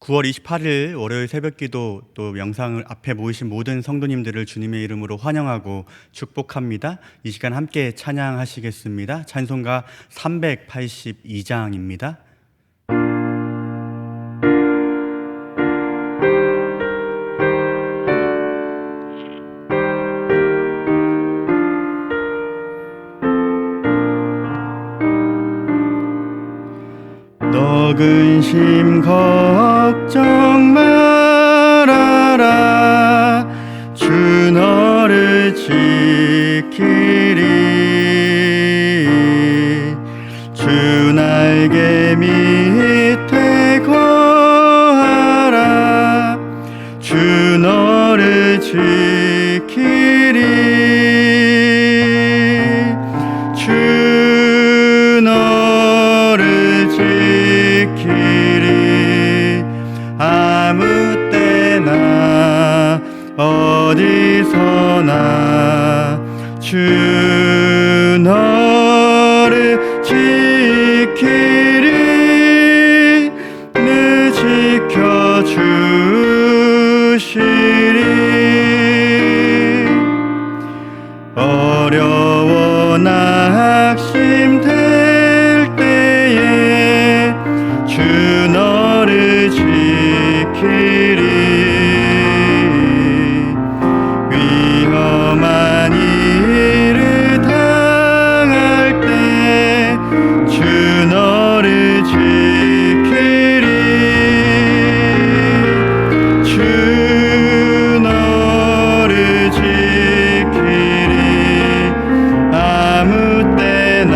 9월 28일 월요일 새벽기도 또 영상을 앞에 모이신 모든 성도님들을 주님의 이름으로 환영하고 축복합니다. 이 시간 함께 찬양하시겠습니다. 찬송가 382장입니다. 너 근심 걱정 말아라. 주 너를 지키리. 주 날개 밑에 거하라. 주 너를 지키리. 주 너를 지키리. 아무 때나 어디서나 주 너를 지키리. 늘 지켜주시리. 어려워 낙심될 때에 주 너를 지키리. 위험한 일을 당할 때 주 너를 지키리. 주 너를 지키리. 아무 때나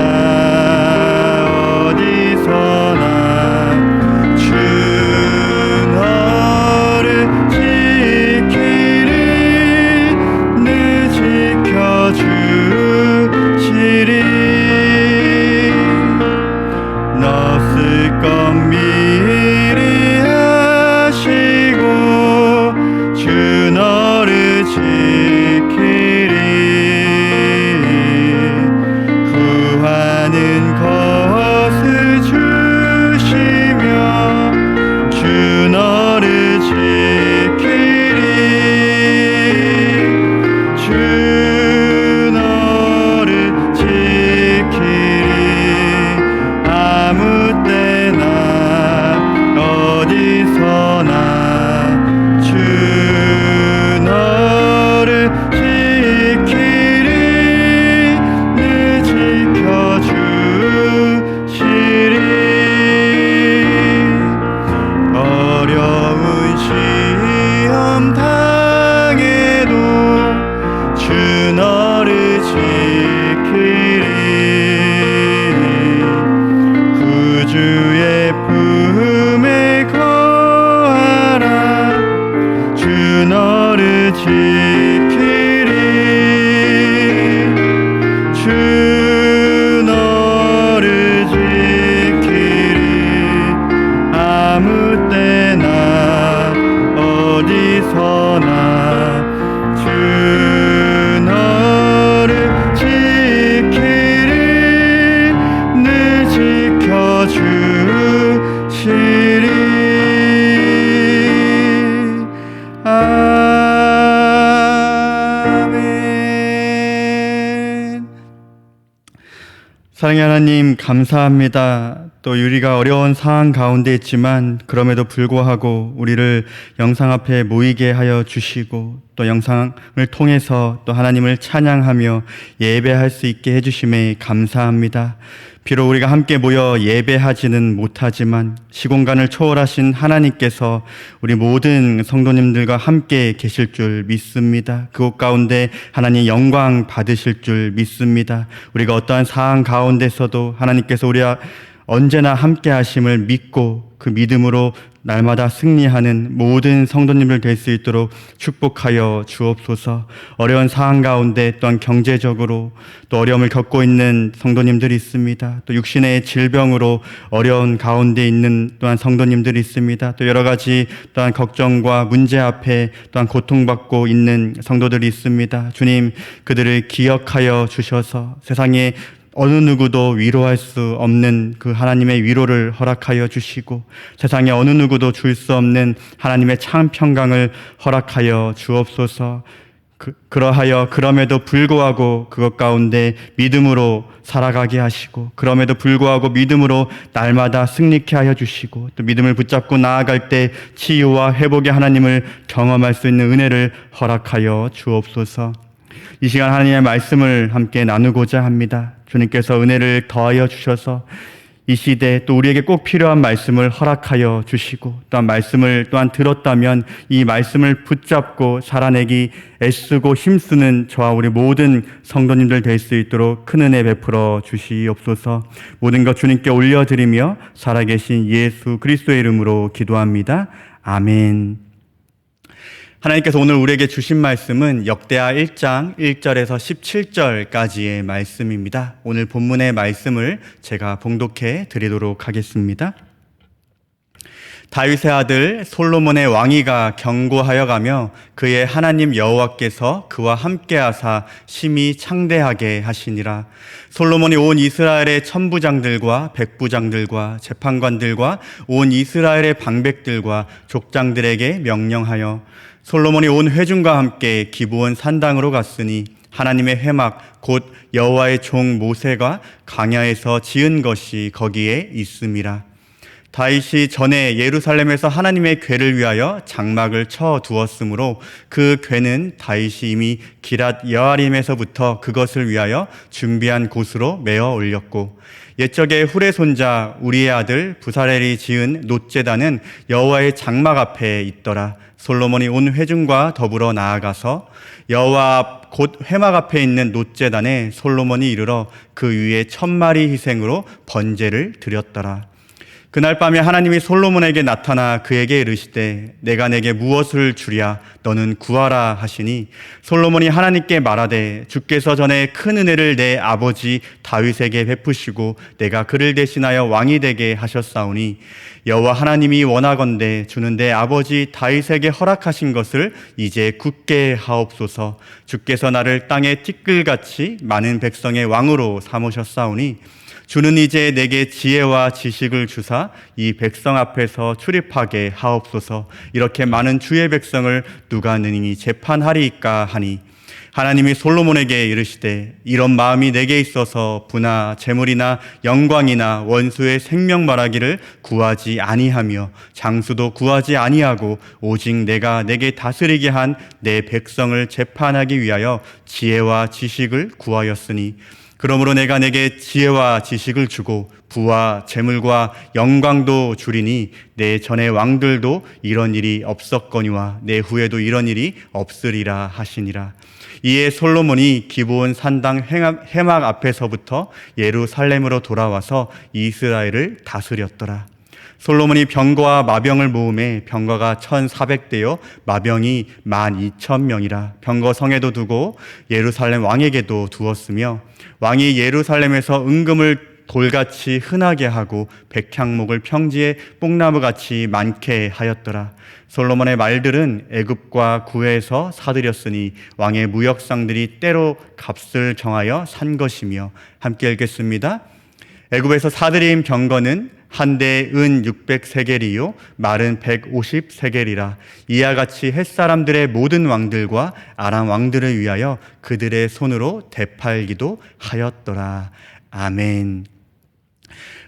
어디서나 주 너를 지키리. 늘 지켜주시리. 너 쓸 것 미리 하시고 주 너를 지키리. 구하는 것을 주시며 주 너를 지키리. 주 너를 지키리. 아무 때나 어디서나 주 너를 지키리. 늘 지켜주시리. 어려운 시험 당해도 주 너를 지키리. 구주의 품에 거하라. 주 너를 지키리. 주 너를 지키리. 아무 때나 어디서나 주 너를 지키리. 늘 지켜주시리. 아멘. 사랑의 하나님, 감사합니다. 또 우리가 어려운 상황 가운데 있지만 그럼에도 불구하고 우리를 영상 앞에 모이게 하여 주시고 또 영상을 통해서 또 하나님을 찬양하며 예배할 수 있게 해주심에 감사합니다. 비록 우리가 함께 모여 예배하지는 못하지만 시공간을 초월하신 하나님께서 우리 모든 성도님들과 함께 계실 줄 믿습니다. 그곳 가운데 하나님 영광 받으실 줄 믿습니다. 우리가 어떠한 상황 가운데서도 하나님께서 우리와 언제나 함께 하심을 믿고 그 믿음으로 날마다 승리하는 모든 성도님들 될 수 있도록 축복하여 주옵소서. 어려운 상황 가운데 또한 경제적으로 또 어려움을 겪고 있는 성도님들이 있습니다. 또 육신의 질병으로 어려운 가운데 있는 또한 성도님들이 있습니다. 또 여러 가지 또한 걱정과 문제 앞에 또한 고통받고 있는 성도들이 있습니다. 주님, 그들을 기억하여 주셔서 세상에 어느 누구도 위로할 수 없는 그 하나님의 위로를 허락하여 주시고 세상에 어느 누구도 줄 수 없는 하나님의 참 평강을 허락하여 주옵소서. 그러하여 그럼에도 불구하고 그것 가운데 믿음으로 살아가게 하시고 그럼에도 불구하고 믿음으로 날마다 승리케 하여 주시고 또 믿음을 붙잡고 나아갈 때 치유와 회복의 하나님을 경험할 수 있는 은혜를 허락하여 주옵소서. 이 시간 하나님의 말씀을 함께 나누고자 합니다. 주님께서 은혜를 더하여 주셔서 이 시대 또 우리에게 꼭 필요한 말씀을 허락하여 주시고 또한 말씀을 또한 들었다면 이 말씀을 붙잡고 살아내기 애쓰고 힘쓰는 저와 우리 모든 성도님들 될 수 있도록 큰 은혜 베풀어 주시옵소서. 모든 것 주님께 올려드리며 살아계신 예수 그리스도의 이름으로 기도합니다. 아멘. 하나님께서 오늘 우리에게 주신 말씀은 역대하 1장 1절에서 17절까지의 말씀입니다. 오늘 본문의 말씀을 제가 봉독해 드리도록 하겠습니다. 다윗의 아들 솔로몬의 왕위가 견고하여 가며 그의 하나님 여호와께서 그와 함께하사 심히 창대하게 하시니라. 솔로몬이 온 이스라엘의 천부장들과 백부장들과 재판관들과 온 이스라엘의 방백들과 족장들에게 명령하여 솔로몬이 온 회중과 함께 기브온 산당으로 갔으니 하나님의 회막 곧 여호와의 종 모세가 광야에서 지은 것이 거기에 있음이라. 다윗이 전에 예루살렘에서 하나님의 궤를 위하여 장막을 쳐 두었으므로 그 궤는 다윗이 이미 기랏 여아림에서부터 그것을 위하여 준비한 곳으로 메어 올렸고 옛적에 훌의 손자 우리의 아들 부사렐이 지은 놋제단은 여호와의 장막 앞에 있더라. 솔로몬이 온 회중과 더불어 나아가서 여호와 앞 곧 회막 앞에 있는 놋제단에 솔로몬이 이르러 그 위에 1000마리 희생으로 번제를 드렸더라. 그날 밤에 하나님이 솔로몬에게 나타나 그에게 이르시되 내가 내게 무엇을 주랴 너는 구하라 하시니 솔로몬이 하나님께 말하되 주께서 전에 큰 은혜를 내 아버지 다윗에게 베푸시고 내가 그를 대신하여 왕이 되게 하셨사오니 여호와 하나님이 원하건대 주는 내 아버지 다윗에게 허락하신 것을 이제 굳게 하옵소서. 주께서 나를 땅의 티끌같이 많은 백성의 왕으로 삼으셨사오니 주는 이제 내게 지혜와 지식을 주사 이 백성 앞에서 출입하게 하옵소서. 이렇게 많은 주의 백성을 누가 능히 재판하리이까 하니 하나님이 솔로몬에게 이르시되 이런 마음이 내게 있어서 부나 재물이나 영광이나 원수의 생명 말하기를 구하지 아니하며 장수도 구하지 아니하고 오직 내가 내게 다스리게 한 내 백성을 재판하기 위하여 지혜와 지식을 구하였으니 그러므로 내가 내게 지혜와 지식을 주고 부와 재물과 영광도 주리니 내 전의 왕들도 이런 일이 없었거니와 내 후에도 이런 일이 없으리라 하시니라. 이에 솔로몬이 기브온 산당 회막 앞에서부터 예루살렘으로 돌아와서 이스라엘을 다스렸더라. 솔로몬이 병거와 마병을 모음에 병거가 1400대요 마병이 12,000명이라. 병거 성에도 두고 예루살렘 왕에게도 두었으며 왕이 예루살렘에서 은금을 돌같이 흔하게 하고 백향목을 평지에 뽕나무같이 많게 하였더라. 솔로몬의 말들은 애굽과 구해에서 사들였으니 왕의 무역상들이 때로 값을 정하여 산 것이며. 함께 읽겠습니다. 애굽에서 사들인 병거는 한 대에 은 600세겔이요 말은 150세겔이라. 이와 같이 햇사람들의 모든 왕들과 아람 왕들을 위하여 그들의 손으로 되팔기도 하였더라. 아멘.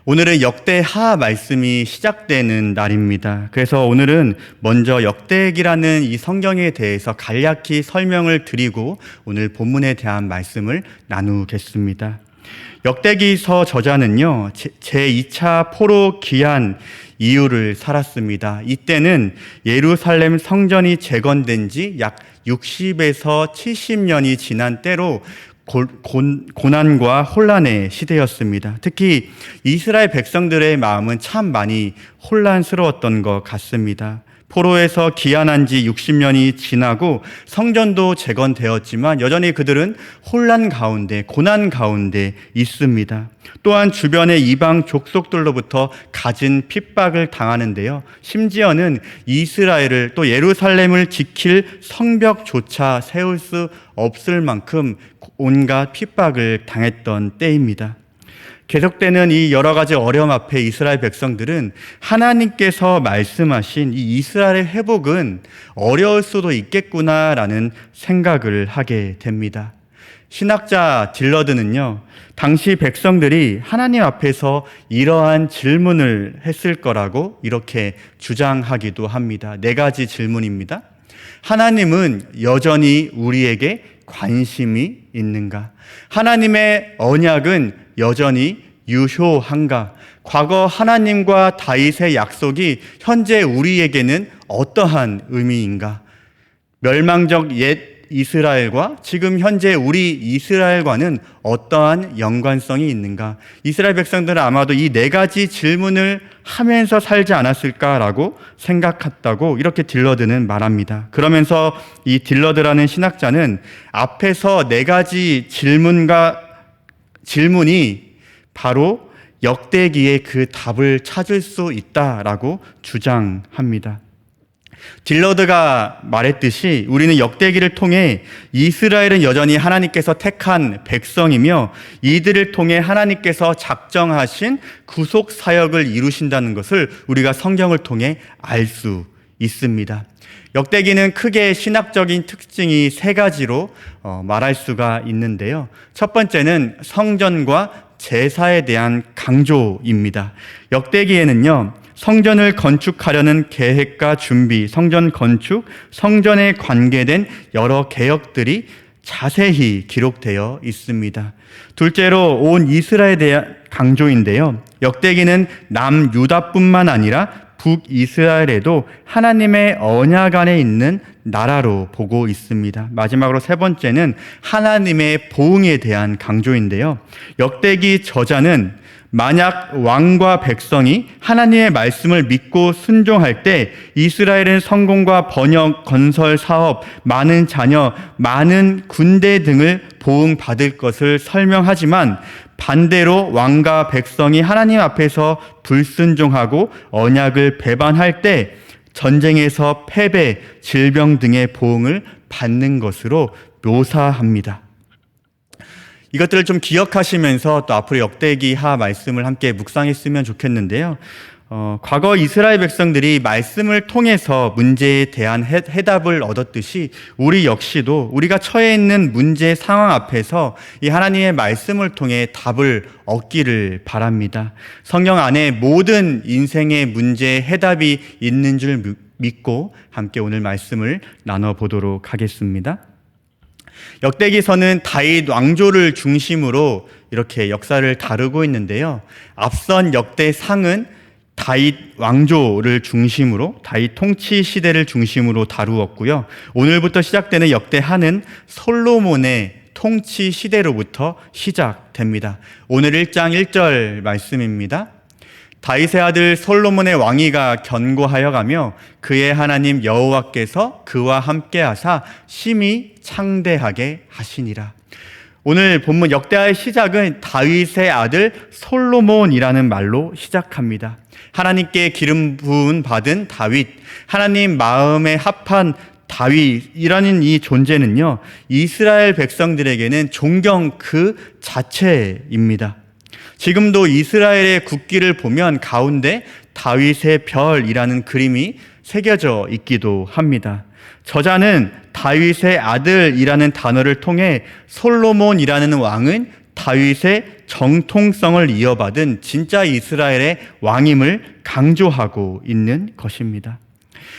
오늘은 역대하 말씀이 시작되는 날입니다. 그래서 오늘은 먼저 역대기라는 이 성경에 대해서 간략히 설명을 드리고 오늘 본문에 대한 말씀을 나누겠습니다. 역대기서 저자는요, 제2차 포로 기한 이후를 살았습니다. 이때는 예루살렘 성전이 재건된 지 약 60에서 70년이 지난 때로 고난과 혼란의 시대였습니다. 특히 이스라엘 백성들의 마음은 참 많이 혼란스러웠던 것 같습니다. 포로에서 귀환한 지 60년이 지나고 성전도 재건되었지만 여전히 그들은 혼란 가운데, 고난 가운데 있습니다. 또한 주변의 이방 족속들로부터 갖은 핍박을 당하는데요. 심지어는 이스라엘을 또 예루살렘을 지킬 성벽조차 세울 수 없을 만큼 온갖 핍박을 당했던 때입니다. 계속되는 이 여러 가지 어려움 앞에 이스라엘 백성들은 하나님께서 말씀하신 이 이스라엘의 회복은 어려울 수도 있겠구나라는 생각을 하게 됩니다. 신학자 딜러드는요, 당시 백성들이 하나님 앞에서 이러한 질문을 했을 거라고 이렇게 주장하기도 합니다. 4가지 질문입니다. 하나님은 여전히 우리에게 관심이 있는가? 하나님의 언약은 여전히 유효한가? 과거 하나님과 다윗의 약속이 현재 우리에게는 어떠한 의미인가? 멸망적 옛 이스라엘과 지금 현재 우리 이스라엘과는 어떠한 연관성이 있는가? 이스라엘 백성들은 아마도 이 4가지 질문을 하면서 살지 않았을까라고 생각했다고 이렇게 딜러드는 말합니다. 그러면서 이 딜러드라는 신학자는 앞에서 4가지 질문이 바로 역대기에 그 답을 찾을 수 있다라고 주장합니다. 딜러드가 말했듯이 우리는 역대기를 통해 이스라엘은 여전히 하나님께서 택한 백성이며 이들을 통해 하나님께서 작정하신 구속 사역을 이루신다는 것을 우리가 성경을 통해 알 수 있습니다. 역대기는 크게 신학적인 특징이 3가지로 말할 수가 있는데요. 첫 번째는 성전과 제사에 대한 강조입니다. 역대기에는요, 성전을 건축하려는 계획과 준비, 성전 건축, 성전에 관계된 여러 개혁들이 자세히 기록되어 있습니다. 둘째로 온 이스라엘에 대한 강조인데요. 역대기는 남유다뿐만 아니라 북이스라엘에도 하나님의 언약 안에 있는 나라로 보고 있습니다. 마지막으로 3번째는 하나님의 보응에 대한 강조인데요. 역대기 저자는 만약 왕과 백성이 하나님의 말씀을 믿고 순종할 때 이스라엘은 성공과 번역, 건설 사업, 많은 자녀, 많은 군대 등을 보응받을 것을 설명하지만 반대로 왕과 백성이 하나님 앞에서 불순종하고 언약을 배반할 때 전쟁에서 패배, 질병 등의 보응을 받는 것으로 묘사합니다. 이것들을 좀 기억하시면서 또 앞으로 역대기하 말씀을 함께 묵상했으면 좋겠는데요. 과거 이스라엘 백성들이 말씀을 통해서 문제에 대한 해답을 얻었듯이 우리 역시도 우리가 처해 있는 문제 상황 앞에서 이 하나님의 말씀을 통해 답을 얻기를 바랍니다. 성경 안에 모든 인생의 문제에 해답이 있는 줄 믿고 함께 오늘 말씀을 나눠보도록 하겠습니다. 역대기서는 다윗 왕조를 중심으로 이렇게 역사를 다루고 있는데요. 앞선 역대상은 다윗 왕조를 중심으로, 다윗 통치 시대를 중심으로 다루었고요. 오늘부터 시작되는 역대하는 솔로몬의 통치 시대로부터 시작됩니다. 오늘 1장 1절 말씀입니다. 다윗의 아들 솔로몬의 왕위가 견고하여 가며 그의 하나님 여호와께서 그와 함께하사 심히 창대하게 하시니라. 오늘 본문 역대하의 시작은 다윗의 아들 솔로몬이라는 말로 시작합니다. 하나님께 기름 부음 받은 다윗, 하나님 마음에 합한 다윗이라는 이 존재는요, 이스라엘 백성들에게는 존경 그 자체입니다. 지금도 이스라엘의 국기를 보면 가운데 다윗의 별이라는 그림이 새겨져 있기도 합니다. 저자는 다윗의 아들이라는 단어를 통해 솔로몬이라는 왕은 다윗의 정통성을 이어받은 진짜 이스라엘의 왕임을 강조하고 있는 것입니다.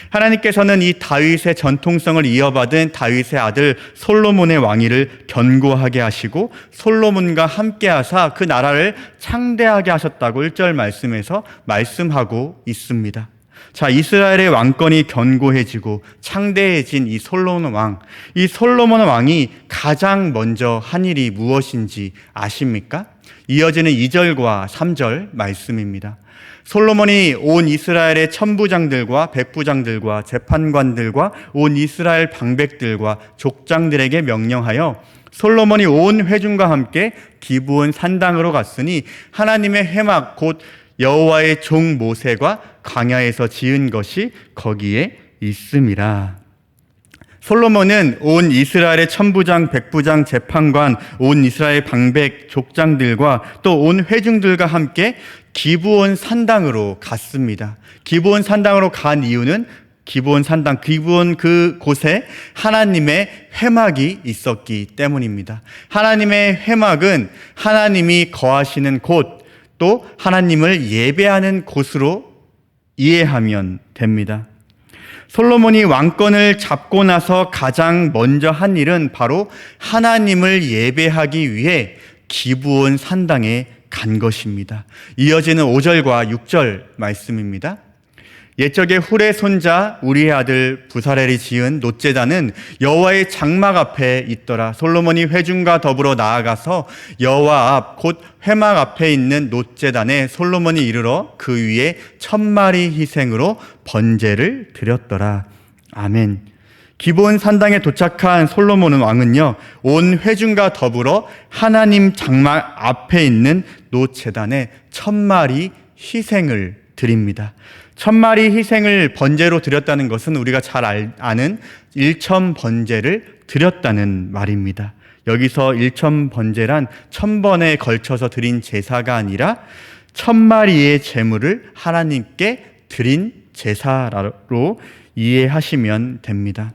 하나님께서는 이 다윗의 전통성을 이어받은 다윗의 아들 솔로몬의 왕위를 견고하게 하시고 솔로몬과 함께 하사 그 나라를 창대하게 하셨다고 1절 말씀에서 말씀하고 있습니다. 자, 이스라엘의 왕권이 견고해지고 창대해진 이 솔로몬 왕, 이 솔로몬 왕이 가장 먼저 한 일이 무엇인지 아십니까? 이어지는 2절과 3절 말씀입니다. 솔로몬이 온 이스라엘의 천부장들과 백부장들과 재판관들과 온 이스라엘 방백들과 족장들에게 명령하여 솔로몬이 온 회중과 함께 기브온 산당으로 갔으니 하나님의 회막 곧 여호와의 종 모세가 광야에서 지은 것이 거기에 있음이라. 솔로몬은 온 이스라엘의 천부장, 백부장, 재판관, 온 이스라엘 방백, 족장들과 또 온 회중들과 함께 기브온 산당으로 갔습니다. 기브온 산당으로 간 이유는 기브온 산당, 기브온 그곳에 하나님의 회막이 있었기 때문입니다. 하나님의 회막은 하나님이 거하시는 곳, 또 하나님을 예배하는 곳으로 이해하면 됩니다. 솔로몬이 왕권을 잡고 나서 가장 먼저 한 일은 바로 하나님을 예배하기 위해 기브온 산당에 간 것입니다. 이어지는 5절과 6절 말씀입니다. 옛적에 훌의 손자 우리의 아들 부사렐이 지은 놋제단은 여호와의 장막 앞에 있더라. 솔로몬이 회중과 더불어 나아가서 여호와 앞 곧 회막 앞에 있는 놋제단에 솔로몬이 이르러 그 위에 1000마리 희생으로 번제를 드렸더라. 아멘. 기브온 산당에 도착한 솔로몬 왕은요, 온 회중과 더불어 하나님 장막 앞에 있는 놋제단에 1000마리 희생을 드립니다. 1000마리 희생을 번제로 드렸다는 것은 우리가 잘 아는 일천번제를 드렸다는 말입니다. 여기서 일천번제란 1000번에 걸쳐서 드린 제사가 아니라 1000마리의 제물을 하나님께 드린 제사로 이해하시면 됩니다.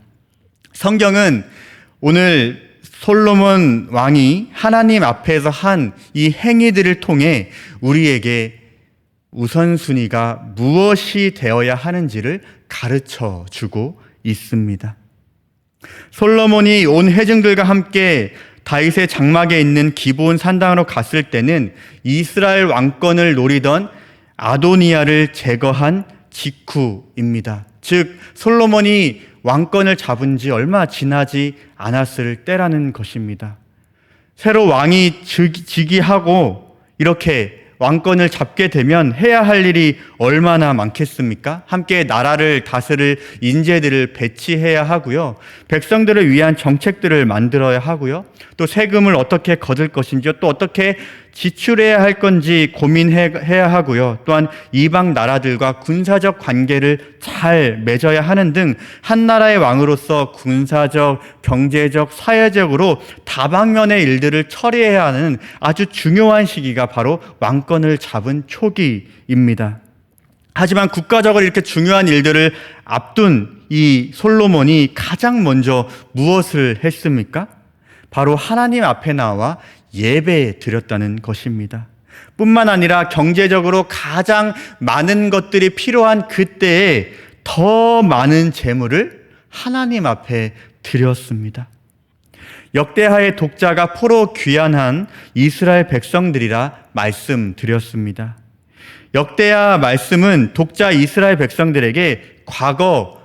성경은 오늘 솔로몬 왕이 하나님 앞에서 한 이 행위들을 통해 우리에게 우선순위가 무엇이 되어야 하는지를 가르쳐 주고 있습니다. 솔로몬이 온 회중들과 함께 다윗의 장막에 있는 기브온 산당으로 갔을 때는 이스라엘 왕권을 노리던 아도니아를 제거한 직후입니다. 즉 솔로몬이 왕권을 잡은 지 얼마 지나지 않았을 때라는 것입니다. 새로 왕이 즉위하고 이렇게 왕권을 잡게 되면 해야 할 일이 얼마나 많겠습니까? 함께 나라를 다스릴 인재들을 배치해야 하고요. 백성들을 위한 정책들을 만들어야 하고요. 또 세금을 어떻게 거둘 것인지, 또 어떻게 지출해야 할 건지 고민해야 하고요. 또한 이방 나라들과 군사적 관계를 잘 맺어야 하는 등 한 나라의 왕으로서 군사적, 경제적, 사회적으로 다방면의 일들을 처리해야 하는 아주 중요한 시기가 바로 왕권을 잡은 초기입니다. 하지만 국가적으로 이렇게 중요한 일들을 앞둔 이 솔로몬이 가장 먼저 무엇을 했습니까? 바로 하나님 앞에 나와 예배 드렸다는 것입니다. 뿐만 아니라 경제적으로 가장 많은 것들이 필요한 그때에 더 많은 재물을 하나님 앞에 드렸습니다. 역대하의 독자가 포로 귀환한 이스라엘 백성들이라 말씀드렸습니다. 역대하 말씀은 독자 이스라엘 백성들에게 과거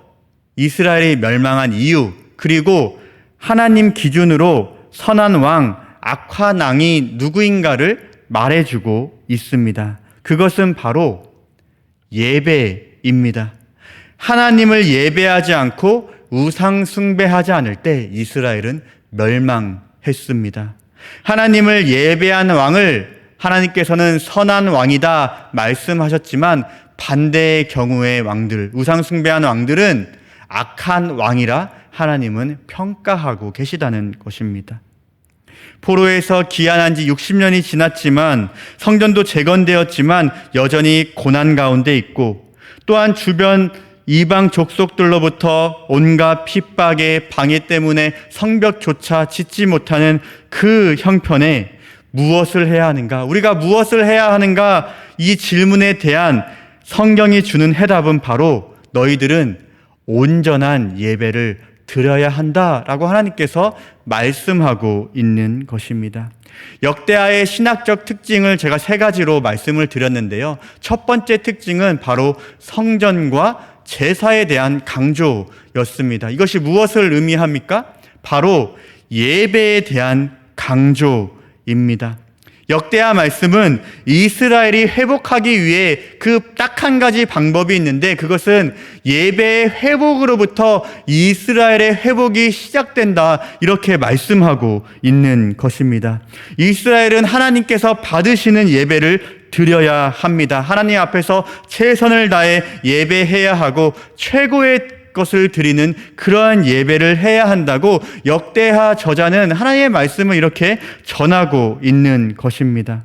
이스라엘이 멸망한 이유, 그리고 하나님 기준으로 선한 왕, 악한 왕이 누구인가를 말해주고 있습니다. 그것은 바로 예배입니다. 하나님을 예배하지 않고 우상 숭배하지 않을 때 이스라엘은 멸망했습니다. 하나님을 예배한 왕을 하나님께서는 선한 왕이다 말씀하셨지만 반대의 경우의 왕들, 우상 숭배하는 왕들은 악한 왕이라 하나님은 평가하고 계시다는 것입니다. 포로에서 귀환한 지 60년이 지났지만 성전도 재건되었지만 여전히 고난 가운데 있고, 또한 주변 이방 족속들로부터 온갖 핍박의 방해 때문에 성벽조차 짓지 못하는 그 형편에 무엇을 해야 하는가? 우리가 무엇을 해야 하는가? 이 질문에 대한 성경이 주는 해답은 바로 너희들은 온전한 예배를 드려야 한다라고 하나님께서 말씀하고 있는 것입니다. 역대하의 신학적 특징을 제가 3가지로 말씀을 드렸는데요. 첫 번째 특징은 바로 성전과 제사에 대한 강조였습니다. 이것이 무엇을 의미합니까? 바로 예배에 대한 강조입니다. 역대하 말씀은 이스라엘이 회복하기 위해 그 딱 한 가지 방법이 있는데, 그것은 예배의 회복으로부터 이스라엘의 회복이 시작된다, 이렇게 말씀하고 있는 것입니다. 이스라엘은 하나님께서 받으시는 예배를 드려야 합니다. 하나님 앞에서 최선을 다해 예배해야 하고 최고의 것을 드리는 그러한 예배를 해야 한다고 역대하 저자는 하나님의 말씀을 이렇게 전하고 있는 것입니다.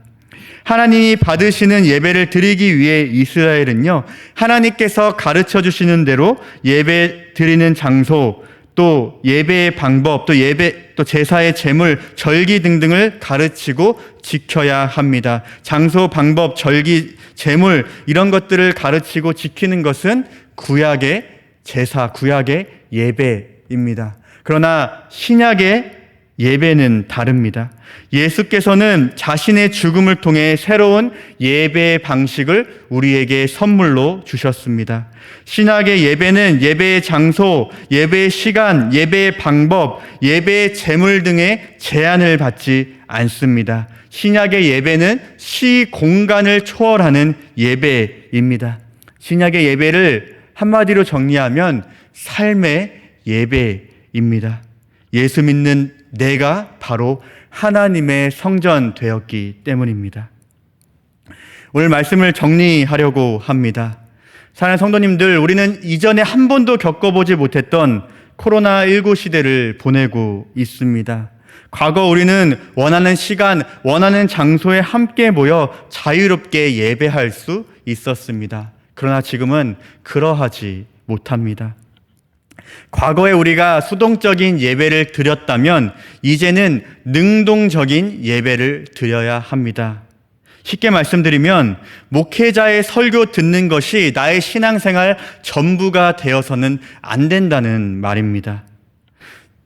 하나님이 받으시는 예배를 드리기 위해 이스라엘은요, 하나님께서 가르쳐 주시는 대로 예배 드리는 장소, 또 예배의 방법, 또 제사의 제물, 절기 등등을 가르치고 지켜야 합니다. 장소, 방법, 절기, 제물, 이런 것들을 가르치고 지키는 것은 구약의 제사, 구약의 예배입니다. 그러나 신약의 예배는 다릅니다. 예수께서는 자신의 죽음을 통해 새로운 예배의 방식을 우리에게 선물로 주셨습니다. 신약의 예배는 예배의 장소, 예배의 시간, 예배의 방법, 예배의 제물 등의 제한을 받지 않습니다. 신약의 예배는 시공간을 초월하는 예배입니다. 신약의 예배를 한마디로 정리하면 삶의 예배입니다. 예수 믿는 내가 바로 하나님의 성전 되었기 때문입니다. 오늘 말씀을 정리하려고 합니다. 사랑하는 성도님들, 우리는 이전에 한 번도 겪어보지 못했던 코로나19 시대를 보내고 있습니다. 과거 우리는 원하는 시간, 원하는 장소에 함께 모여 자유롭게 예배할 수 있었습니다. 그러나 지금은 그러하지 못합니다. 과거에 우리가 수동적인 예배를 드렸다면 이제는 능동적인 예배를 드려야 합니다. 쉽게 말씀드리면 목회자의 설교 듣는 것이 나의 신앙생활 전부가 되어서는 안 된다는 말입니다.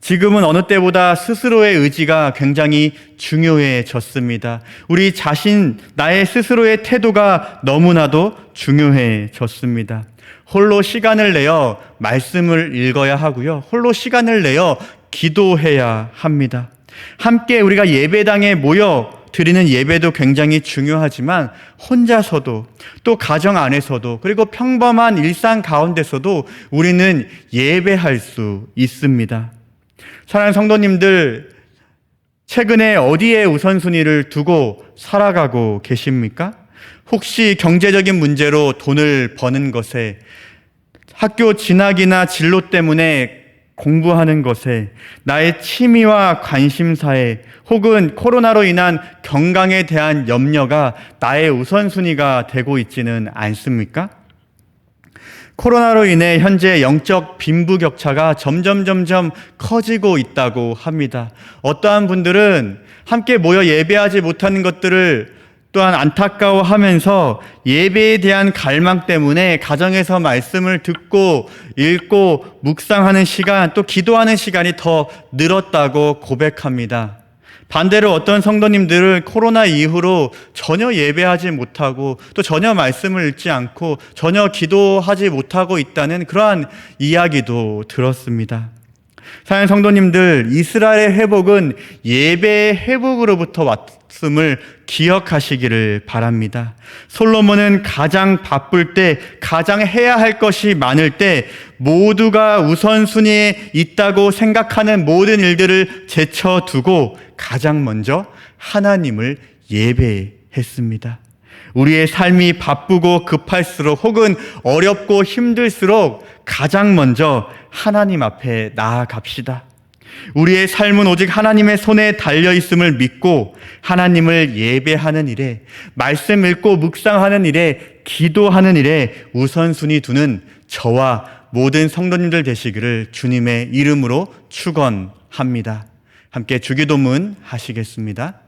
지금은 어느 때보다 스스로의 의지가 굉장히 중요해졌습니다. 우리 자신, 나의 스스로의 태도가 너무나도 중요해졌습니다. 홀로 시간을 내어 말씀을 읽어야 하고요. 홀로 시간을 내어 기도해야 합니다. 함께 우리가 예배당에 모여 드리는 예배도 굉장히 중요하지만 혼자서도, 또 가정 안에서도, 그리고 평범한 일상 가운데서도 우리는 예배할 수 있습니다. 사랑하는 성도님들, 최근에 어디에 우선순위를 두고 살아가고 계십니까? 혹시 경제적인 문제로 돈을 버는 것에, 학교 진학이나 진로 때문에 공부하는 것에, 나의 취미와 관심사에, 혹은 코로나로 인한 건강에 대한 염려가 나의 우선순위가 되고 있지는 않습니까? 코로나로 인해 현재 영적 빈부격차가 점점 커지고 있다고 합니다. 어떠한 분들은 함께 모여 예배하지 못하는 것들을 또한 안타까워하면서 예배에 대한 갈망 때문에 가정에서 말씀을 듣고 읽고 묵상하는 시간, 또 기도하는 시간이 더 늘었다고 고백합니다. 반대로 어떤 성도님들은 코로나 이후로 전혀 예배하지 못하고 또 전혀 말씀을 읽지 않고 전혀 기도하지 못하고 있다는 그러한 이야기도 들었습니다. 사랑하는 성도님들, 이스라엘의 회복은 예배의 회복으로부터 왔음을 기억하시기를 바랍니다. 솔로몬은 가장 바쁠 때, 가장 해야 할 것이 많을 때 모두가 우선순위에 있다고 생각하는 모든 일들을 제쳐두고 가장 먼저 하나님을 예배했습니다. 우리의 삶이 바쁘고 급할수록, 혹은 어렵고 힘들수록 가장 먼저 하나님 앞에 나아갑시다. 우리의 삶은 오직 하나님의 손에 달려있음을 믿고 하나님을 예배하는 일에, 말씀 읽고 묵상하는 일에, 기도하는 일에 우선순위 두는 저와 모든 성도님들 되시기를 주님의 이름으로 축원합니다. 함께 주기도문 하시겠습니다.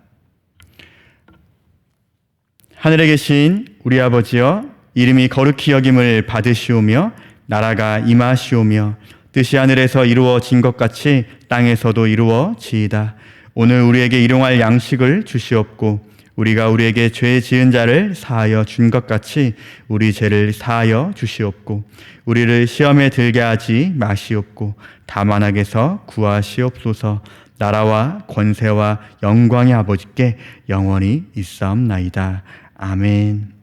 하늘에 계신 우리 아버지여, 이름이 거룩히 여김을 받으시오며 나라가 임하시오며 뜻이 하늘에서 이루어진 것 같이 땅에서도 이루어지이다. 오늘 우리에게 일용할 양식을 주시옵고 우리가 우리에게 죄 지은 자를 사하여 준 것 같이 우리 죄를 사하여 주시옵고 우리를 시험에 들게 하지 마시옵고 다만 악에서 구하시옵소서. 나라와 권세와 영광의 아버지께 영원히 있사옵나이다. 아멘.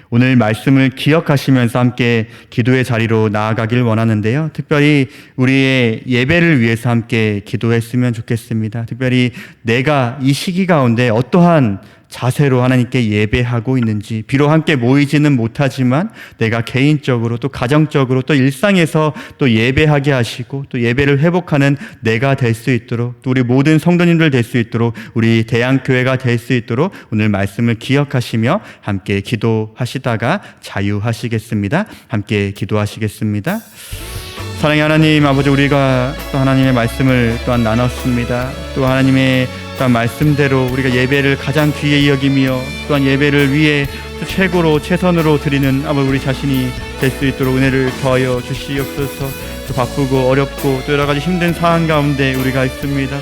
오늘 말씀을 기억하시면서 함께 기도의 자리로 나아가길 원하는데요. 특별히 우리의 예배를 위해서 함께 기도했으면 좋겠습니다. 특별히 내가 이 시기 가운데 어떠한 자세로 하나님께 예배하고 있는지, 비록 함께 모이지는 못하지만 내가 개인적으로 또 가정적으로 또 일상에서 또 예배하게 하시고 또 예배를 회복하는 내가 될 수 있도록, 또 우리 모든 성도님들 될 수 있도록, 우리 대양교회가 될 수 있도록 오늘 말씀을 기억하시며 함께 기도하시다가 자유하시겠습니다. 함께 기도하시겠습니다. 사랑의 하나님 아버지, 우리가 또 하나님의 말씀을 또한 나눴습니다. 또 하나님의 또한 말씀대로 우리가 예배를 가장 귀히 여기며 또한 예배를 위해 최고로 최선으로 드리는 아버지 우리 자신이 될 수 있도록 은혜를 더하여 주시옵소서. 또 바쁘고 어렵고 또 여러 가지 힘든 상황 가운데 우리가 있습니다.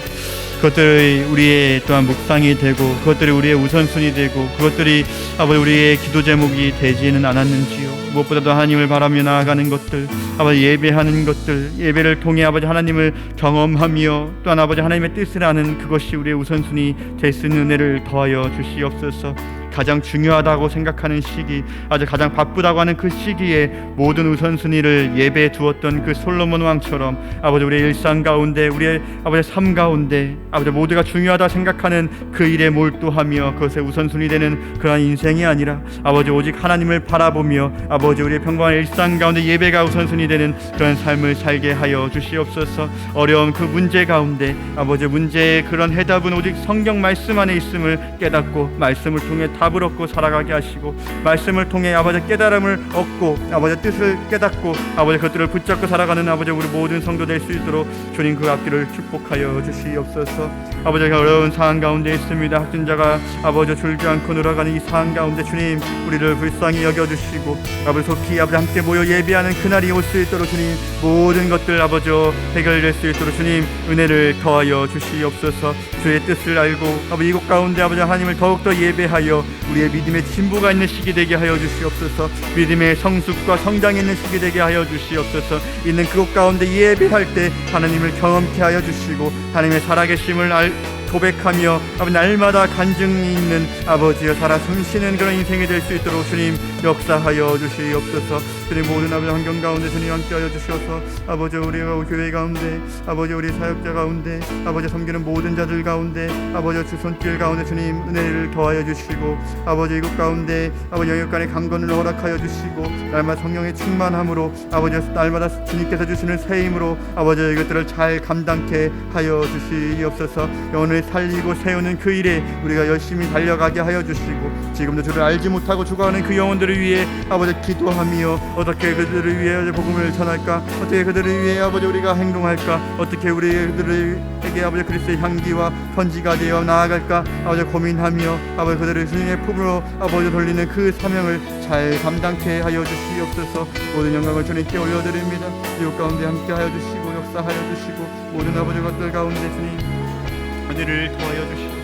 그것들이 우리의 또한 묵상이 되고 그것들이 우리의 우선순위 되고 그것들이 아버지 우리의 기도 제목이 되지는 않았는지요. 무엇보다도 하나님을 바라며 나아가는 것들, 아버지 예배하는 것들, 예배를 통해 아버지 하나님을 경험하며 또한 아버지 하나님의 뜻을 아는 그것이 우리의 우선순위 될 수 있는 은혜를 더하여 주시옵소서. 가장 중요하다고 생각하는 시기, 아주 가장 바쁘다고 하는 그 시기에 모든 우선순위를 예배에 두었던 그 솔로몬 왕처럼 아버지 우리의 일상 가운데, 우리의 아버지 삶 가운데 아버지 모두가 중요하다 생각하는 그 일에 몰두하며 그것에 우선순위 되는 그러한 인생이 아니라 아버지 오직 하나님을 바라보며 아버지 우리의 평범한 일상 가운데 예배가 우선순위 되는 그런 삶을 살게 하여 주시옵소서. 어려운 그 문제 가운데 아버지 문제의 그런 해답은 오직 성경 말씀 안에 있음을 깨닫고 말씀을 통해 답을 얻고 살아가게 하시고, 말씀을 통해 아버지 깨달음을 얻고 아버지 뜻을 깨닫고 아버지 그것들을 붙잡고 살아가는 아버지 우리 모든 성도 될 수 있도록 주님 그 앞길을 축복하여 주시옵소서. 아버지 어려운 상황 가운데 있습니다. 확진자가 아버지 줄지 않고 늘어가는 이 상황 가운데 주님 우리를 불쌍히 여겨주시고 아버지 속히 아버지 함께 모여 예배하는 그날이 올 수 있도록 주님 모든 것들 아버지 해결될 수 있도록 주님 은혜를 더하여 주시옵소서. 주의 뜻을 알고 아버지 이곳 가운데 아버지 하나님을 더욱더 예배하여 우리의 믿음의 진보가 있는 시기 되게 하여 주시옵소서. 믿음의 성숙과 성장이 있는 시기 되게 하여 주시옵소서. 있는 그곳 가운데 예배할 때 하나님을 경험케 하여 주시고 하나님의 살아계심을 고백하며 아버지 날마다 간증이 있는 아버지여 살아 숨쉬는 그런 인생이 될 수 있도록 주님 역사하여 주시옵소서. 주님 모든 아버지 환경 가운데 주님 함께하여 주셔서 아버지 우리가 교회 가운데 아버지 우리 사역자 가운데 아버지 섬기는 모든 자들 가운데 아버지 주 손길 가운데 주님 은혜를 더하여 주시고 아버지 이곳 가운데 아버지 영역간의 강건을 허락하여 주시고 날마다 성령의 충만함으로 아버지 날마다 주님께서 주시는 새 힘으로 아버지 이것들을 잘 감당케 하여 주시옵소서. 영혼을 살리고 세우는 그 일에 우리가 열심히 달려가게 하여 주시고 지금도 주를 알지 못하고 죽어가는 그 영혼들을 위해 아버지 기도하며 어떻게 그들을 위해 복음을 전할까, 어떻게 그들을 위해 아버지 우리가 행동할까, 어떻게 우리들에게 아버지 그리스도의 향기와 편지가 되어 나아갈까 아버지 고민하며 아버지 그들을 주님의 품으로 아버지 돌리는 그 사명을 잘 감당케 하여 주시옵소서. 모든 영광을 주님께 올려드립니다. 이곳 가운데 함께 하여 주시고 역사하여 주시고 모든 아버지 것들 가운데 주님 은혜를 더하여 주시고